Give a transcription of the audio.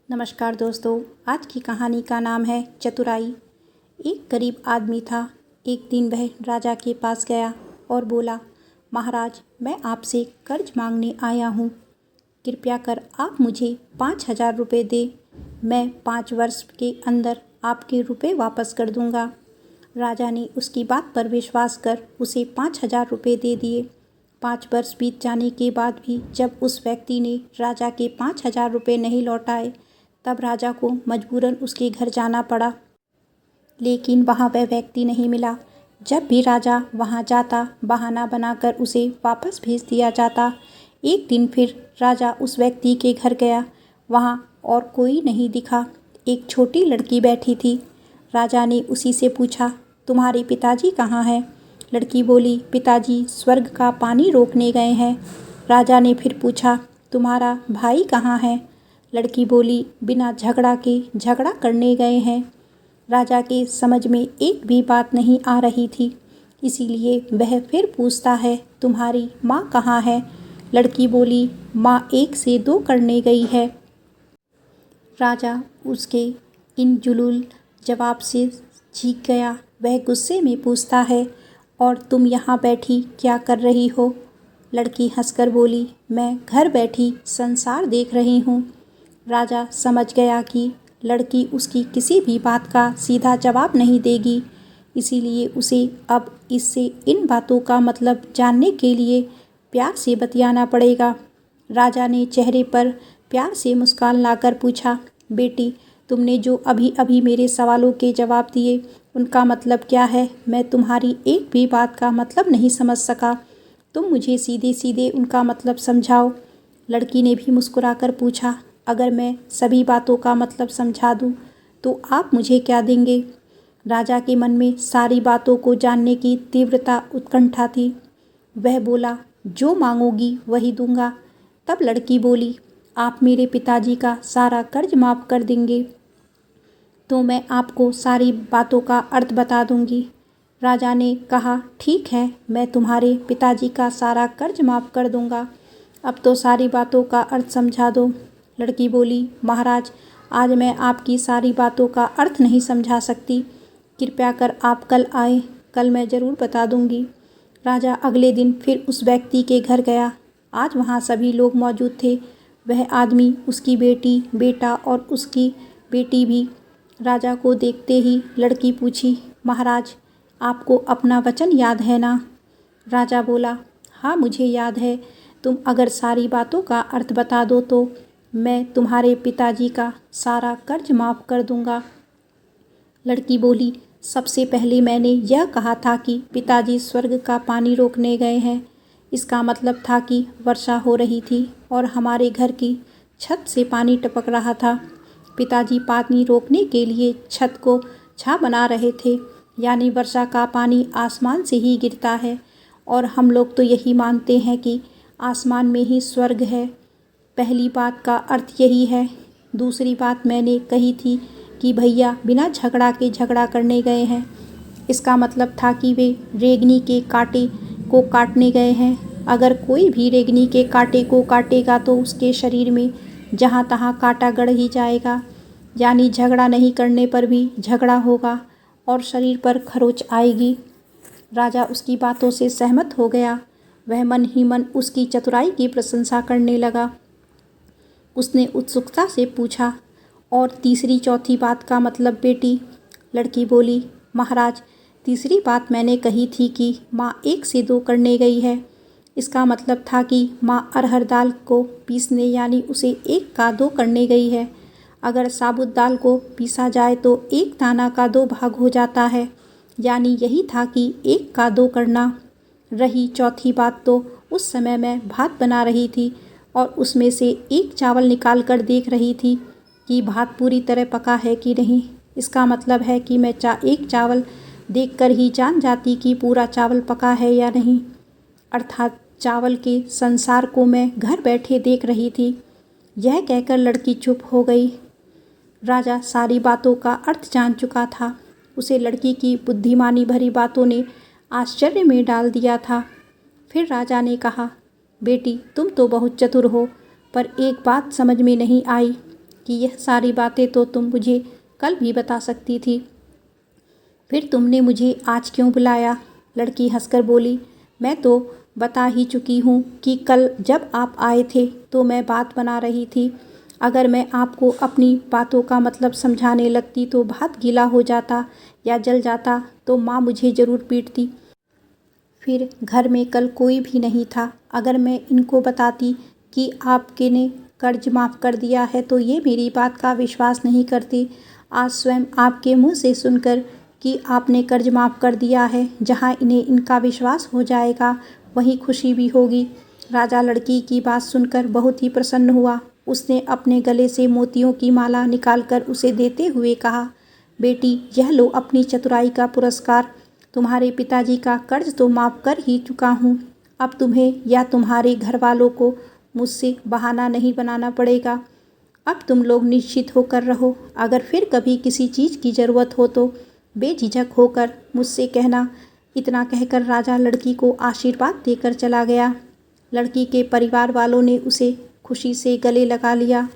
नमस्कार दोस्तों। आज की कहानी का नाम है चतुराई। एक गरीब आदमी था। एक दिन वह राजा के पास गया और बोला, महाराज, मैं आपसे कर्ज मांगने आया हूँ। कृपया कर आप मुझे 5,000 रुपये दें। मैं 5 वर्ष के अंदर आपके रुपए वापस कर दूँगा। राजा ने उसकी बात पर विश्वास कर उसे 5,000 रुपये दे दिए। 5 वर्ष बीत जाने के बाद भी जब उस व्यक्ति ने राजा के 5,000 रुपये नहीं लौटाए, तब राजा को मजबूरन उसके घर जाना पड़ा। लेकिन वहाँ वह व्यक्ति नहीं मिला। जब भी राजा वहाँ जाता, बहाना बनाकर उसे वापस भेज दिया जाता। एक दिन फिर राजा उस व्यक्ति के घर गया। वहाँ और कोई नहीं दिखा। एक छोटी लड़की बैठी थी। राजा ने उसी से पूछा, तुम्हारे पिताजी कहाँ हैं? लड़की बोली, पिताजी स्वर्ग का पानी रोकने गए हैं। राजा ने फिर पूछा, तुम्हारा भाई कहाँ है? लड़की बोली, बिना झगड़ा के झगड़ा करने गए हैं। राजा के समझ में एक भी बात नहीं आ रही थी, इसीलिए वह फिर पूछता है, तुम्हारी माँ कहाँ है? लड़की बोली, माँ 1 से 2 करने गई है। राजा उसके इन जुलूल जवाब से चीख गया। वह गुस्से में पूछता है, और तुम यहाँ बैठी क्या कर रही हो? लड़की हंसकर बोली, मैं घर बैठी संसार देख रही हूँ। राजा समझ गया कि लड़की उसकी किसी भी बात का सीधा जवाब नहीं देगी, इसीलिए उसे अब इससे इन बातों का मतलब जानने के लिए प्यार से बतियाना पड़ेगा। राजा ने चेहरे पर प्यार से मुस्कान लाकर पूछा, बेटी, तुमने जो अभी अभी मेरे सवालों के जवाब दिए, उनका मतलब क्या है? मैं तुम्हारी एक भी बात का मतलब नहीं समझ सका। तुम मुझे सीधे सीधे उनका मतलब समझाओ। लड़की ने भी मुस्कुराकर पूछा, अगर मैं सभी बातों का मतलब समझा दूँ तो आप मुझे क्या देंगे? राजा के मन में सारी बातों को जानने की तीव्रता उत्कंठा थी। वह बोला, जो मांगोगी वही दूंगा। तब लड़की बोली, आप मेरे पिताजी का सारा कर्ज माफ़ कर देंगे तो मैं आपको सारी बातों का अर्थ बता दूंगी। राजा ने कहा, ठीक है, मैं तुम्हारे पिताजी का सारा कर्ज माफ़ कर दूंगा। अब तो सारी बातों का अर्थ समझा दो। लड़की बोली, महाराज, आज मैं आपकी सारी बातों का अर्थ नहीं समझा सकती। कृपया कर आप कल आए, कल मैं ज़रूर बता दूंगी। राजा अगले दिन फिर उस व्यक्ति के घर गया। आज वहाँ सभी लोग मौजूद थे। वह आदमी, उसकी बेटी, बेटा और उसकी बेटी भी। राजा को देखते ही लड़की पूछी, महाराज, आपको अपना वचन याद है ना? राजा बोला, हाँ, मुझे याद है। तुम अगर सारी बातों का अर्थ बता दो तो मैं तुम्हारे पिताजी का सारा कर्ज माफ़ कर दूंगा। लड़की बोली, सबसे पहले मैंने यह कहा था कि पिताजी स्वर्ग का पानी रोकने गए हैं। इसका मतलब था कि वर्षा हो रही थी और हमारे घर की छत से पानी टपक रहा था। पिताजी पानी रोकने के लिए छत को छा बना रहे थे, यानी वर्षा का पानी आसमान से ही गिरता है, और हम लोग तो यही मानते हैं कि आसमान में ही स्वर्ग है। पहली बात का अर्थ यही है। दूसरी बात मैंने कही थी कि भैया बिना झगड़ा के झगड़ा करने गए हैं। इसका मतलब था कि वे रेंगनी के कांटे को काटने गए हैं। अगर कोई भी रेंगनी के कांटे को काटेगा तो उसके शरीर में जहाँ तहाँ कांटा गड़ ही जाएगा, यानी झगड़ा नहीं करने पर भी झगड़ा होगा और शरीर पर खरोंच आएगी। राजा उसकी बातों से सहमत हो गया। वह मन ही मन उसकी चतुराई की प्रशंसा करने लगा। उसने उत्सुकता से पूछा, और तीसरी चौथी बात का मतलब बेटी? लड़की बोली, महाराज, तीसरी बात मैंने कही थी कि माँ 1 से 2 करने गई है। इसका मतलब था कि माँ अरहर दाल को पीसने, यानी उसे 1 का 2 करने गई है। अगर साबुत दाल को पीसा जाए तो 1 दाना का 2 भाग हो जाता है, यानी यही था कि 1 का 2 करना। रही चौथी बात, तो उस समय मैं भात बना रही थी और उसमें से 1 चावल निकाल कर देख रही थी कि भात पूरी तरह पका है कि नहीं। इसका मतलब है कि मैं 1 चावल देखकर ही जान जाती कि पूरा चावल पका है या नहीं, अर्थात चावल के संसार को मैं घर बैठे देख रही थी। यह कहकर लड़की चुप हो गई। राजा सारी बातों का अर्थ जान चुका था। उसे लड़की की बुद्धिमानी भरी बातों ने आश्चर्य में डाल दिया था। फिर राजा ने कहा, बेटी, तुम तो बहुत चतुर हो, पर एक बात समझ में नहीं आई कि यह सारी बातें तो तुम मुझे कल भी बता सकती थी। फिर तुमने मुझे आज क्यों बुलाया? लड़की हंसकर बोली, मैं तो बता ही चुकी हूँ कि कल जब आप आए थे तो मैं बात बना रही थी। अगर मैं आपको अपनी बातों का मतलब समझाने लगती तो भात गीला हो जाता या जल जाता तो माँ मुझे ज़रूर पीटती। फिर घर में कल कोई भी नहीं था। अगर मैं इनको बताती कि आपके ने कर्ज माफ़ कर दिया है तो ये मेरी बात का विश्वास नहीं करती। आज स्वयं आपके मुंह से सुनकर कि आपने कर्ज माफ़ कर दिया है, जहाँ इन्हें इनका विश्वास हो जाएगा वहीं खुशी भी होगी। राजा लड़की की बात सुनकर बहुत ही प्रसन्न हुआ। उसने अपने गले से मोतियों की माला निकालकर उसे देते हुए कहा, बेटी यह लो अपनी चतुराई का पुरस्कार। तुम्हारे पिताजी का कर्ज तो माफ़ कर ही चुका हूँ। अब तुम्हें या तुम्हारे घर वालों को मुझसे बहाना नहीं बनाना पड़ेगा। अब तुम लोग निश्चित होकर रहो। अगर फिर कभी किसी चीज़ की ज़रूरत हो तो बेझिझक होकर मुझसे कहना। इतना कहकर राजा लड़की को आशीर्वाद देकर चला गया। लड़की के परिवार वालों ने उसे खुशी से गले लगा लिया